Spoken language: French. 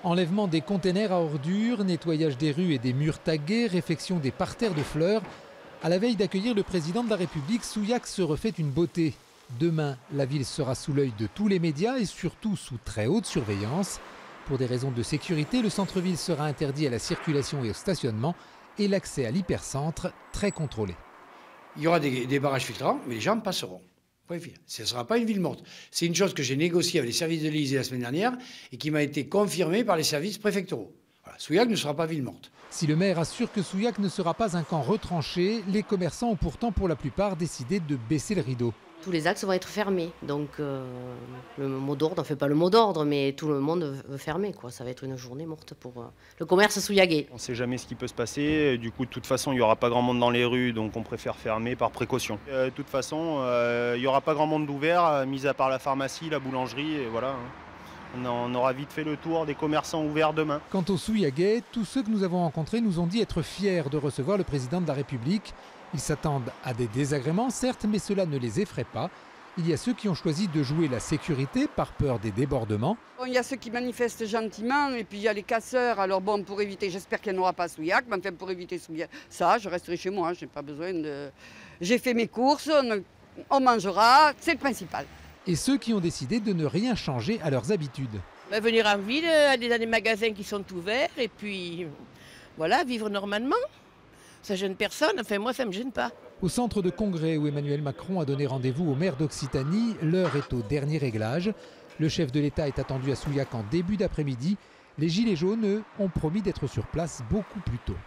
Enlèvement des containers à ordures, nettoyage des rues et des murs tagués, réfection des parterres de fleurs. À la veille d'accueillir le président de la République, Souillac se refait une beauté. Demain, la ville sera sous l'œil de tous les médias et surtout sous très haute surveillance. Pour des raisons de sécurité, le centre-ville sera interdit à la circulation et au stationnement et l'accès à l'hypercentre très contrôlé. Il y aura des barrages filtrants, mais les gens passeront. Ce ne sera pas une ville morte. C'est une chose que j'ai négociée avec les services de l'Élysée la semaine dernière et qui m'a été confirmée par les services préfectoraux. Voilà, Souillac ne sera pas ville morte. Si le maire assure que Souillac ne sera pas un camp retranché, les commerçants ont pourtant pour la plupart décidé de baisser le rideau. Tous les axes vont être fermés, donc le mot d'ordre, enfin pas le mot d'ordre, mais tout le monde veut fermer, quoi. Ça va être une journée morte pour le commerce souillaguais. On ne sait jamais ce qui peut se passer, du coup de toute façon il n'y aura pas grand monde dans les rues, donc on préfère fermer par précaution. De toute façon il n'y aura pas grand monde d'ouvert, mis à part la pharmacie, la boulangerie, et voilà. On aura vite fait le tour des commerçants ouverts demain. Quant aux Souillaguais, tous ceux que nous avons rencontrés nous ont dit être fiers de recevoir le président de la République. Ils s'attendent à des désagréments, certes, mais cela ne les effraie pas. Il y a ceux qui ont choisi de jouer la sécurité par peur des débordements. Il y a ceux qui manifestent gentiment et puis il y a les casseurs. Alors bon, pour éviter, j'espère qu'il n'y en aura pas à Souillac, mais enfin pour éviter ça, je resterai chez moi. J'ai pas besoin de... J'ai fait mes courses, on mangera, c'est le principal. Et ceux qui ont décidé de ne rien changer à leurs habitudes. Venir en ville, aller dans des magasins qui sont ouverts et puis voilà, vivre normalement. Ça gêne personne, enfin moi ça me gêne pas. Au centre de congrès où Emmanuel Macron a donné rendez-vous au maire d'Occitanie, l'heure est au dernier réglage. Le chef de l'État est attendu à Souillac en début d'après-midi. Les Gilets jaunes, eux, ont promis d'être sur place beaucoup plus tôt.